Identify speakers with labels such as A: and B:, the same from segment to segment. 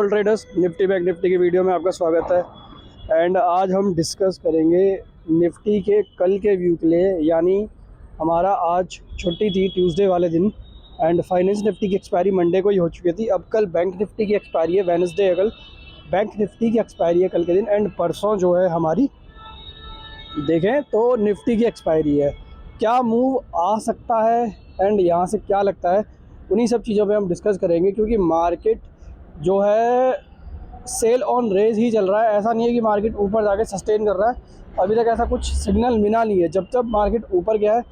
A: All traders, Nifty bank Nifty की video में आपका स्वागत है। एंड आज हम डिस्कस करेंगे निफ्टी के कल के व्यू के लिए, यानी हमारा आज छुट्टी थी ट्यूसडे वाले दिन एंड फाइनेंस निफ्टी की एक्सपायरी मंडे को ही हो चुकी थी। अब कल बैंक निफ्टी की एक्सपायरी है, वेडनेसडे है कल बैंक निफ्टी की एक्सपायरी है कल के दिन। एंड परसों जो है हमारी देखें तो निफ्टी की एक्सपायरी है। क्या मूव आ सकता है एंड यहाँ से क्या लगता है, उन्हीं सब चीज़ों पे हम डिस्कस करेंगे, क्योंकि मार्केट जो है सेल ऑन रेज ही चल रहा है। ऐसा नहीं है कि मार्केट ऊपर जाके सस्टेन कर रहा है। अभी तक ऐसा कुछ सिग्नल मिला नहीं है। जब जब मार्केट ऊपर गया है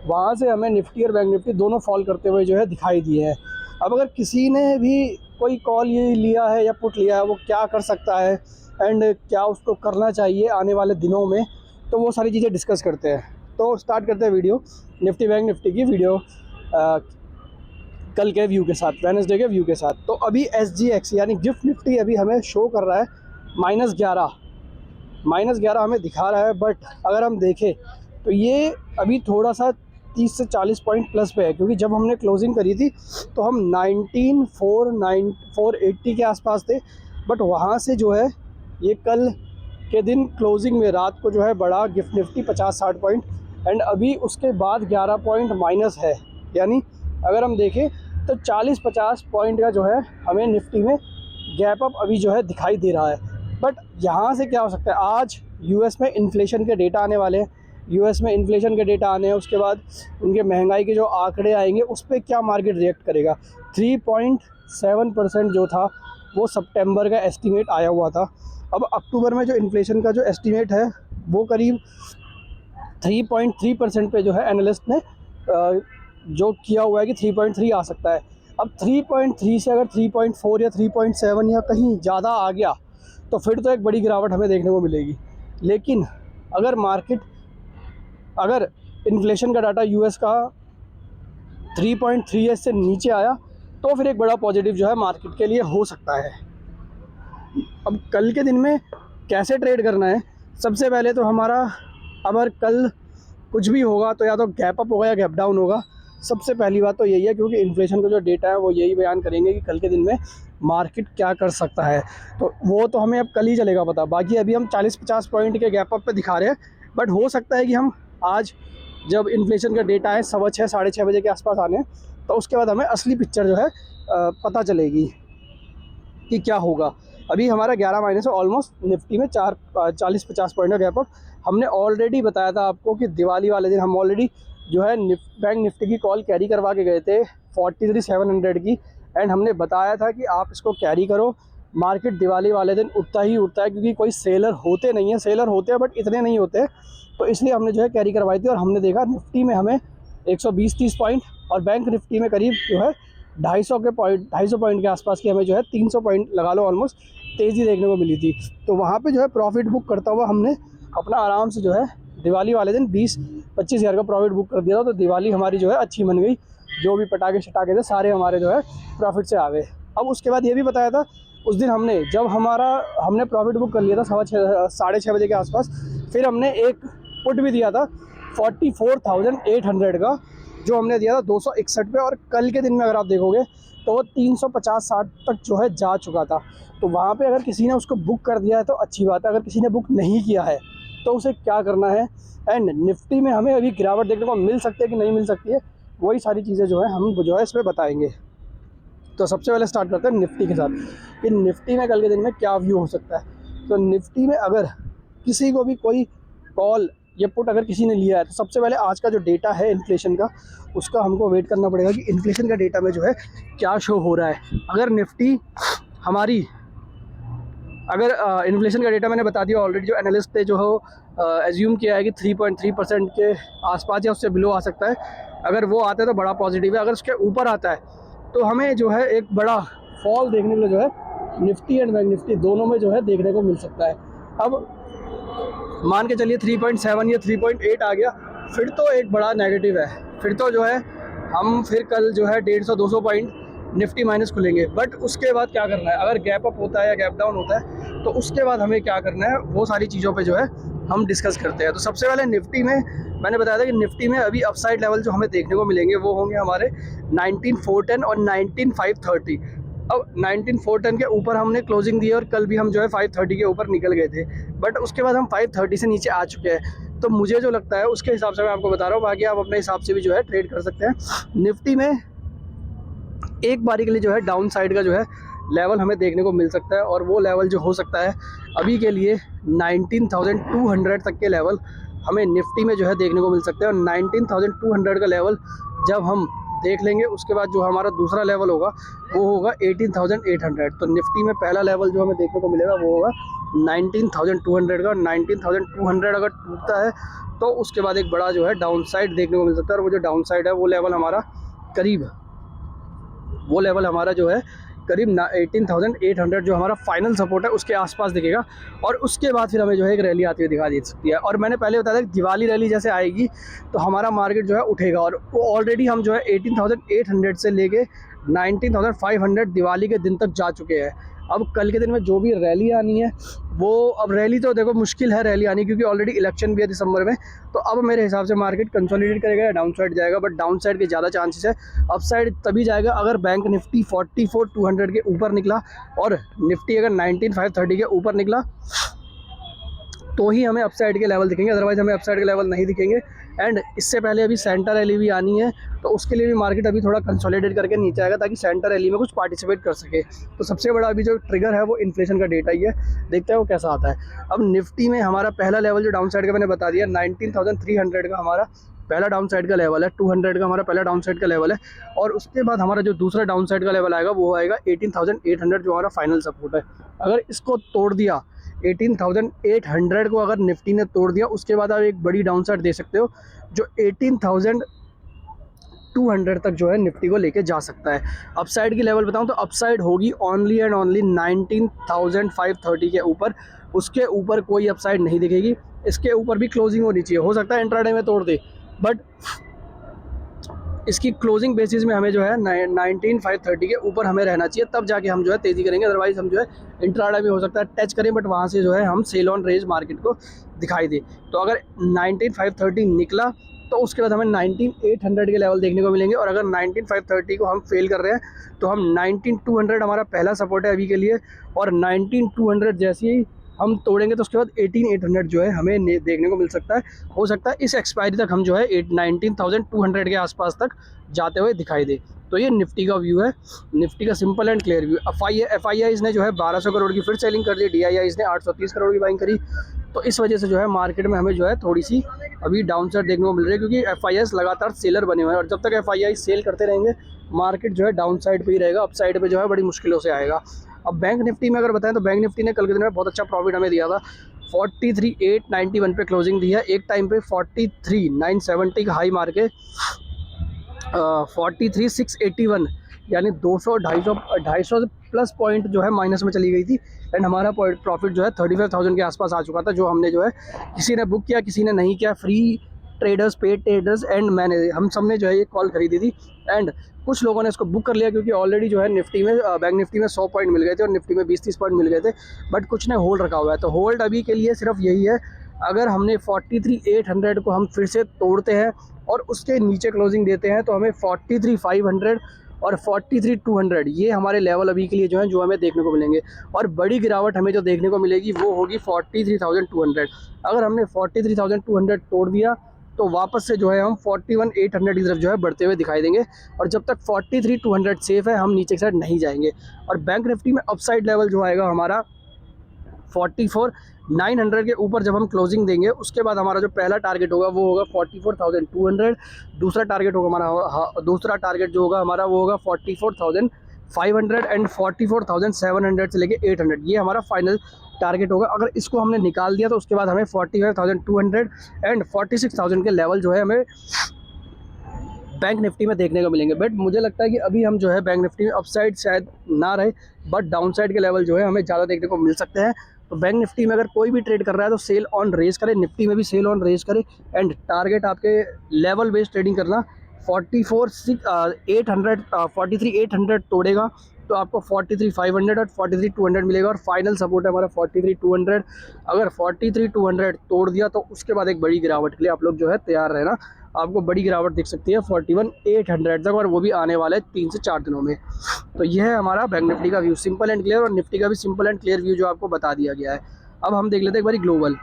A: वहाँ से हमें निफ्टी और बैंक निफ्टी दोनों फॉल करते हुए जो है दिखाई दिए हैं। अब अगर किसी ने भी कोई कॉल ये लिया है या पुट लिया है, वो क्या कर सकता है एंड क्या उसको करना चाहिए आने वाले दिनों में, तो वो सारी चीज़ें डिस्कस करते हैं। तो स्टार्ट करते हैं वीडियो निफ्टी बैंक निफ्टी की वीडियो कल के व्यू के साथ, वेडनेसडे के व्यू के साथ। तो अभी SGX यानी गिफ्ट निफ्टी अभी हमें शो कर रहा है -11 हमें दिखा रहा है। बट अगर हम देखें तो ये अभी थोड़ा सा 30 से 40 पॉइंट प्लस पे है, क्योंकि जब हमने क्लोजिंग करी थी तो हम 19,480 के आसपास थे। बट वहाँ से जो है ये कल के दिन क्लोजिंग में रात को जो है बढ़ा गिफ्ट निफ्टी 50-60 पॉइंट एंड अभी उसके बाद 11 पॉइंट माइनस है। यानी अगर हम देखें तो 40-50 पॉइंट का जो है हमें निफ्टी में गैप अप अभी जो है दिखाई दे रहा है। बट यहाँ से क्या हो सकता है, आज यूएस में इन्फ्लेशन के डेटा आने वाले हैं। यूएस में इन्फ्लेशन के डेटा आने हैं, उसके बाद उनके महंगाई के जो आंकड़े आएंगे उस पर क्या मार्केट रिएक्ट करेगा। 3.7% जो था वो सितंबर का एस्टीमेट आया हुआ था। अब अक्टूबर में जो इन्फ्लेशन का जो एस्टीमेट है वो करीब 3.3% पे जो है एनालिस्ट ने जो किया हुआ है कि 3.3 आ सकता है। अब 3.3 से अगर 3.4 या 3.7 या कहीं ज़्यादा आ गया तो फिर तो एक बड़ी गिरावट हमें देखने को मिलेगी। लेकिन अगर इन्फ्लेशन का डाटा यूएस का 3.3 से नीचे आया तो फिर एक बड़ा पॉजिटिव जो है मार्केट के लिए हो सकता है। अब कल के दिन में कैसे ट्रेड करना है, सबसे पहले तो हमारा अगर कल कुछ भी होगा तो या तो गैप अप होगा या गैप डाउन होगा। सबसे पहली बात तो यही है, क्योंकि इन्फ्लेशन का जो डेटा है वो यही बयान करेंगे कि कल के दिन में मार्केट क्या कर सकता है। तो वो तो हमें अब कल ही चलेगा पता। बाकी अभी हम 40-50 पॉइंट के गैप अप पे दिखा रहे हैं, बट हो सकता है कि हम आज जब इन्फ्लेशन का डेटा है 6:15 साढ़े 6 बजे के आसपास आने, तो उसके बाद हमें असली पिक्चर जो है पता चलेगी कि क्या होगा। अभी हमारा 11 माइनस है ऑलमोस्ट निफ्टी में 40-50 पॉइंट का गैप अप। हमने ऑलरेडी बताया था आपको कि दिवाली वाले दिन हम ऑलरेडी जो है बैंक निफ्टी की कॉल कैरी करवा के गए थे 43,700 की। एंड हमने बताया था कि आप इसको कैरी करो, मार्केट दिवाली वाले दिन उठता ही उठता है, क्योंकि कोई सेलर होते नहीं है। सेलर होते हैं बट इतने नहीं होते, तो इसलिए हमने जो है कैरी करवाई थी। और हमने देखा निफ्टी में हमें 120-30 पॉइंट और बैंक निफ्टी में करीब जो है 250 पॉइंट के आसपास की हमें जो है 300 पॉइंट लगा लो ऑलमोस्ट तेज़ी देखने को मिली थी। तो वहाँ पे जो है प्रॉफिट बुक करता हुआ हमने अपना आराम से जो है दिवाली वाले दिन 20-25 हज़ार का प्रॉफिट बुक कर दिया था। तो दिवाली हमारी जो है अच्छी बन गई। जो भी पटाखे शटाखे थे सारे हमारे जो है प्रॉफिट से आ गए। अब उसके बाद ये भी बताया था उस दिन हमने प्रॉफिट बुक कर लिया था साढ़े 6 बजे के आसपास। फिर हमने एक पुट भी दिया था 44,800 का, जो हमने दिया था 261 पे। और कल के दिन में अगर आप देखोगे तो वो 350-60 तक जो है जा चुका था। तो वहाँ पे अगर किसी ने उसको बुक कर दिया है तो अच्छी बात है। अगर किसी ने बुक नहीं किया है तो उसे क्या करना है। एंड निफ्टी में हमें अभी गिरावट देखने को मिल सकती है कि नहीं मिल सकती है, वही सारी चीज़ें जो है हम जो है इसमें बताएंगे। तो सबसे पहले स्टार्ट करते हैं निफ्टी के साथ कि निफ्टी में कल के दिन में क्या व्यू हो सकता है। तो निफ्टी में अगर किसी को भी कोई कॉल या पुट अगर किसी ने लिया है तो सबसे पहले आज का जो डेटा है इन्फ्लेशन का, उसका हमको वेट करना पड़ेगा कि इन्फ्लेशन का डेटा में जो है क्या शो हो रहा है। अगर निफ्टी हमारी इन्फ्लेशन का डेटा मैंने बता दिया ऑलरेडी, जो एनालिस्ट थे जो एज्यूम किया है कि 3.3% के आसपास या उससे बिलो आ सकता है। अगर वो आता है तो बड़ा पॉजिटिव है। अगर उसके ऊपर आता है तो हमें जो है एक बड़ा फॉल देखने के लिए जो है निफ्टी एंड बैंक निफ्टी दोनों में जो है देखने को मिल सकता है। अब मान के चलिए 3.7 या 3.8 आ गया, फिर तो एक बड़ा नेगेटिव है। फिर तो जो है हम फिर कल जो है 150-200 पॉइंट निफ्टी माइनस खुलेंगे। बट उसके बाद क्या करना है, अगर गैप अप होता है या गैप डाउन होता है तो उसके बाद हमें क्या करना है, वो सारी चीज़ों पे जो है हम डिस्कस करते हैं। तो सबसे पहले निफ्टी में मैंने बताया था कि निफ्टी में अभी अपसाइड लेवल जो हमें देखने को मिलेंगे वो होंगे हमारे 19,410 और 19,530। अब 19410 के ऊपर हमने क्लोजिंग दी है और कल भी हम जो है 530 के ऊपर निकल गए थे, बट उसके बाद हम 530 से नीचे आ चुके हैं। तो मुझे जो लगता है उसके हिसाब से मैं आपको बता रहा हूँ, बाकी आप अपने हिसाब से भी जो है ट्रेड कर सकते हैं। निफ्टी में एक बारी के लिए जो है डाउन साइड का जो है लेवल हमें देखने को मिल सकता है, और वो लेवल जो हो सकता है अभी के लिए 19,200 तक के लेवल हमें निफ्टी में जो है देखने को मिल सकता है। और 19,200 का लेवल जब हम देख लेंगे उसके बाद जो हमारा दूसरा लेवल होगा वो होगा 18,800। तो निफ्टी में पहला लेवल जो हमें देखने को मिलेगा वो होगा 19,200 का। 19,200 अगर टूटता है तो उसके बाद एक बड़ा जो है डाउन साइड देखने को मिल सकता है, और वो जो डाउन साइड है वो लेवल हमारा जो है करीब 18,800 जो हमारा फाइनल सपोर्ट है उसके आसपास दिखेगा। और उसके बाद फिर हमें जो है एक रैली आती हुई दिखा दे सकती है। और मैंने पहले बताया था कि दिवाली रैली जैसे आएगी तो हमारा मार्केट जो है उठेगा, और वो ऑलरेडी हम जो है 18,800 से लेके 19,500 दिवाली के दिन तक जा चुके हैं। अब कल के दिन में जो भी रैली आनी है वो, अब रैली तो देखो मुश्किल है रैली आनी, क्योंकि ऑलरेडी इलेक्शन भी है दिसंबर में। तो अब मेरे हिसाब से मार्केट कंसोलिडेट करेगा या डाउन साइड जाएगा, बट डाउन साइड के ज़्यादा चांसेस है। अप साइड तभी जाएगा अगर बैंक निफ्टी 44,200 के ऊपर निकला और निफ्टी अगर 19,530 के ऊपर निकला तो ही हमें अपसाइड के लेवल दिखेंगे, अदरवाइज़ हमें अपसाइड के लेवल नहीं दिखेंगे। एंड इससे पहले अभी सेंटर रैली भी आनी है, तो उसके लिए भी मार्केट अभी थोड़ा कंसोलिडेट करके नीचे आएगा ताकि सेंटर रैली में कुछ पार्टिसिपेट कर सके। तो सबसे बड़ा अभी जो ट्रिगर है वो इन्फ्लेशन का डेटा ही है, देखते हैं वो कैसा आता है। अब निफ्टी में हमारा पहला लेवल जो डाउन साइड का मैंने बता दिया 19,300 का हमारा पहला डाउन साइड का लेवल है, 200 का हमारा पहला डाउन साइड का लेवल है। और उसके बाद हमारा जो दूसरा डाउन साइड का लेवल आएगा वो आएगा 18,800 जो हमारा फाइनल सपोर्ट है। अगर इसको तोड़ दिया 18,800 को अगर निफ्टी ने तोड़ दिया, उसके बाद आप एक बड़ी डाउन साइड दे सकते हो जो 18,200 तक जो है निफ्टी को लेके जा सकता है। अपसाइड की लेवल बताऊं तो अपसाइड होगी ओनली एंड ओनली 19,530 के ऊपर, उसके ऊपर कोई अपसाइड नहीं दिखेगी। इसके ऊपर भी क्लोजिंग होनी चाहिए, हो सकता है इंट्राडे में तोड़ दे, बट इसकी क्लोजिंग बेसिस में हमें जो है 19,530 के ऊपर हमें रहना चाहिए, तब जाके हम जो है तेज़ी करेंगे। अदरवाइज़ हम जो है इंट्राडे में हो सकता है टच करें, बट वहाँ से जो है हम सेल ऑन रेंज मार्केट को दिखाई दे। तो अगर 19,530 निकला तो उसके बाद हमें 19,800 के लेवल देखने को मिलेंगे, और अगर 19,530 को हम फेल कर रहे हैं तो हम 19,200 हमारा पहला सपोर्ट है अभी के लिए, और 19,200 जैसे ही हम तोड़ेंगे तो उसके बाद 18,800 जो है हमें देखने को मिल सकता है। हो सकता है इस एक्सपायरी तक हम जो है 19,200 के आसपास तक जाते हुए दिखाई दे। तो ये निफ्टी का व्यू है, निफ्टी का simple and clear view. FIIs ने जो है 1,200 करोड़ की फिर सेलिंग कर दी, DIIs ने 830 करोड़ की बाइंग करी। तो इस वजह से जो है मार्केट में हमें जो है थोड़ी सी अभी डाउन साइड देखने को मिल रही है, क्योंकि FIIs लगातार सेलर बने हुए हैं, और जब तक FII सेल करते रहेंगे मार्केट जो है डाउन साइड पर ही रहेगा, अप साइड पर जो है बड़ी मुश्किलों से आएगा। अब बैंक निफ्टी में अगर बताएं तो बैंक निफ्टी ने कल के दिन में बहुत अच्छा प्रॉफिट हमें दिया था। 43,891 पे क्लोजिंग दी है, एक टाइम पे 43,970 का हाई मार के 43,681 यानी 200-250 प्लस पॉइंट जो है माइनस में चली गई थी। एंड हमारा प्रॉफिट जो है 35,000 के आसपास आ चुका था, जो हमने जो है किसी ने बुक किया किसी ने नहीं किया, free traders, paid traders and मैंने हम सब ने जो है ये कॉल खरीदी थी। एंड कुछ लोगों ने इसको बुक कर लिया क्योंकि ऑलरेडी जो है निफ्टी में बैंक निफ्टी में 100 पॉइंट मिल गए थे और निफ्टी में 20-30 पॉइंट मिल गए थे, बट कुछ ने होल्ड रखा हुआ है। तो होल्ड अभी के लिए सिर्फ यही है, अगर हमने 43,800 को हम फिर से तोड़ते हैं और उसके नीचे क्लोजिंग देते हैं तो हमें 43,500 और 43,200 ये हमारे लेवल अभी के लिए जो है जो हमें देखने को मिलेंगे। और बड़ी गिरावट हमें जो देखने को मिलेगी वो होगी 43,200। अगर हमने 43,200 तोड़ दिया तो वापस से जो है हम 41,800 की तरफ जो है बढ़ते हुए दिखाई देंगे, और जब तक 43,200 सेफ है हम नीचे की साइड नहीं जाएंगे। और बैंक निफ्टी में अपसाइड लेवल जो आएगा हमारा 44,900 के ऊपर जब हम क्लोजिंग देंगे, उसके बाद हमारा जो पहला टारगेट होगा वो होगा 44,200, दूसरा टारगेट होगा जो होगा हमारा वो होगा 44,500 एंड 44,700 से लेके 800, ये हमारा फाइनल टारगेट होगा। अगर इसको हमने निकाल दिया तो उसके बाद हमें 45,200 एंड 46,000 के लेवल जो है हमें बैंक निफ्टी में देखने को मिलेंगे। बट मुझे लगता है कि अभी हम जो है बैंक निफ्टी में अपसाइड शायद ना रहे, बट डाउन साइड के लेवल जो है हमें ज़्यादा देखने को मिल सकते हैं। तो बैंक निफ्टी में अगर कोई भी ट्रेड कर रहा है तो सेल ऑन रेज करे, निफ्टी में भी सेल ऑन रेज करे, एंड टारगेट आपके लेवल बेस्ड ट्रेडिंग करना। 43,800 तोड़ेगा तो आपको 43,500 और 43,200 मिलेगा, और फाइनल सपोर्ट है हमारा 43,200। अगर 43,200 तोड़ दिया तो उसके बाद एक बड़ी गिरावट के लिए आप लोग जो है तैयार रहना। आपको बड़ी गिरावट दिख सकती है 41,800 तक, और वो भी आने वाला है 3 से 4 दिनों में। तो यह है हमारा बैंक निफ्टी का व्यू, सिंपल एंड क्लियर, और निफ्टी का भी सिंपल एंड क्लियर व्यू जो आपको बता दिया गया है। अब हम देख लेते हैं एक बारी ग्लोबल।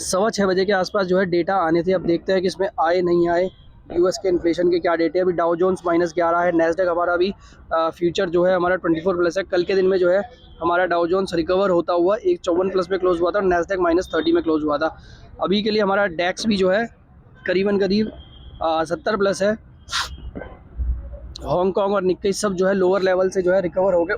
A: 6:15 बजे के आसपास जो है डेटा आने थे, अब देखते हैं कि इसमें आए नहीं आए। यूएस के इन्फ्लेशन के क्या डेटे हैं। अभी डाउ जोन्स -11 है, नैस्डैक हमारा अभी फ्यूचर जो है हमारा 24+ है। कल के दिन में जो है हमारा डाउ जोन्स रिकवर होता हुआ 154+ में क्लोज हुआ था, और नैस्डैक -30 में क्लोज हुआ था। अभी के लिए हमारा डैक्स भी जो है करीब 70+ है। हांगकॉन्ग और निक्की सब जो है लोअर लेवल से जो है रिकवर हो गए,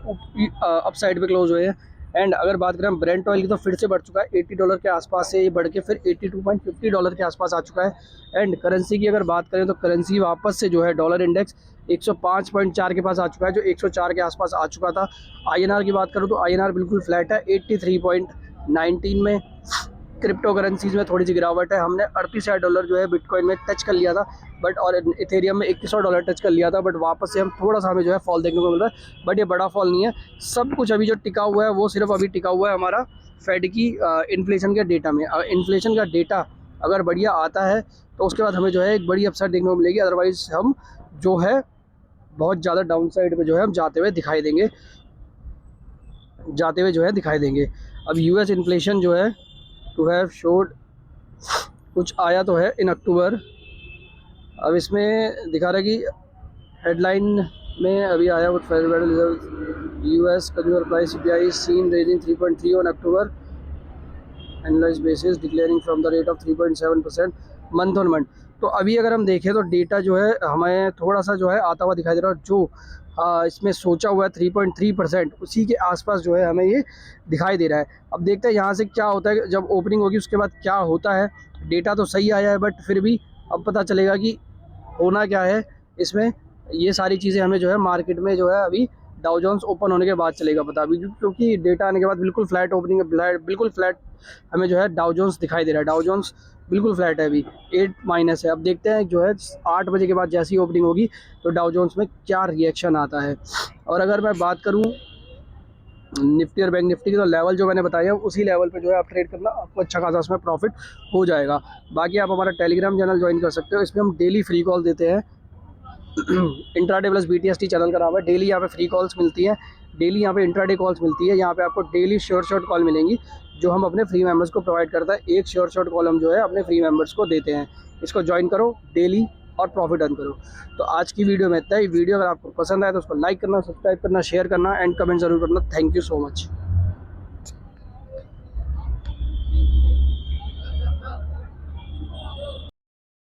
A: अप साइड पे क्लोज हुए हैं। एंड अगर बात करें ब्रेंट ऑयल की तो फिर से बढ़ चुका है, $80 के आसपास से ये बढ़ के फिर $82.50 के आसपास आ चुका है। एंड करेंसी की अगर बात करें तो करेंसी वापस से जो है डॉलर इंडेक्स 105.4 के पास आ चुका है, जो 104 के आसपास आ चुका था। INR की बात करूँ तो INR बिल्कुल फ्लैट है 83.19 में। क्रिप्टो करेंसीज में थोड़ी सी गिरावट है, हमने $38 जो है बिटकॉइन में टच कर लिया था, बट और इथेरियम में $2100 टच कर लिया था, बट वापस से हम थोड़ा सा हमें जो है फॉल देखने को मिल रहा है, बट ये बड़ा फॉल नहीं है। सब कुछ अभी जो टिका हुआ है वो सिर्फ अभी टिका हुआ है हमारा फेड की इन्फ्लेशन के डेटा में। इन्फ्लेशन का डेटा अगर बढ़िया आता है तो उसके बाद हमें जो है एक बड़ी अपसाइड देखने को मिलेगी, अदरवाइज हम जो है बहुत ज़्यादा डाउन साइड पर जो है हम जाते हुए दिखाई देंगे। अब यूएस इन्फ्लेशन जो है टू हैव शोड कुछ आया तो है इन अक्टूबर। अब इसमें दिखा रहा है कि हेडलाइन में अभी आया वो Federal Reserve US consumer price CPI seen rising 3.3 on October annualised basis declaring from the rate of 3.7% month on month. तो अभी अगर हम देखें तो डेटा जो है हमें थोड़ा सा जो है आता हुआ दिखाई दे रहा है, जो इसमें सोचा हुआ है 3.3%, उसी के आसपास जो है हमें ये दिखाई दे रहा है। अब देखते हैं यहाँ से क्या होता है, जब ओपनिंग होगी उसके बाद क्या होता है। डेटा तो सही आया है, बट फिर भी अब पता चलेगा कि होना क्या है इसमें। ये सारी चीज़ें हमें जो है मार्केट में जो है अभी डाउ जोन्स ओपन होने के बाद चलेगा पता। अभी क्योंकि डेटा आने के बाद बिल्कुल फ्लैट ओपनिंग, बिल्कुल फ्लैट हमें जो है डाउ जोन्स दिखाई दे रहा है। डाउ जोन्स बिल्कुल फ्लैट है, अभी 8- है। अब देखते हैं जो है 8 बजे के बाद जैसी ओपनिंग होगी तो डाउ जोन्स में क्या रिएक्शन आता है। और अगर मैं बात करूँ निफ्टी और बैंक निफ्टी की, तो लेवल जो मैंने बताया उसी लेवल पे जो है आप ट्रेड करना, आपको अच्छा खासा उसमें प्रॉफिट हो जाएगा। बाकी आप हमारा टेलीग्राम चैनल ज्वाइन कर सकते हो, इसमें हम डेली फ्री कॉल देते हैं। इंट्राडे प्लस BTST चैनल का नाम है। डेली यहाँ पे फ्री कॉल्स मिलती हैं, डेली यहाँ पे इंट्राडे कॉल्स मिलती है। यहाँ पे आपको डेली शॉर्ट कॉल मिलेंगी जो हम अपने फ्री मेंबर्स को प्रोवाइड करता है। एक शॉर्ट कॉल हम जो है अपने फ्री मेंबर्स को देते हैं। इसको ज्वाइन करो डेली और प्रॉफिट अर्न करो। तो आज की वीडियो में इतना ही। वीडियो अगर आपको पसंद आए तो उसको लाइक करना, सब्सक्राइब करना, शेयर करना एंड कमेंट जरूर करना। Thank you so much.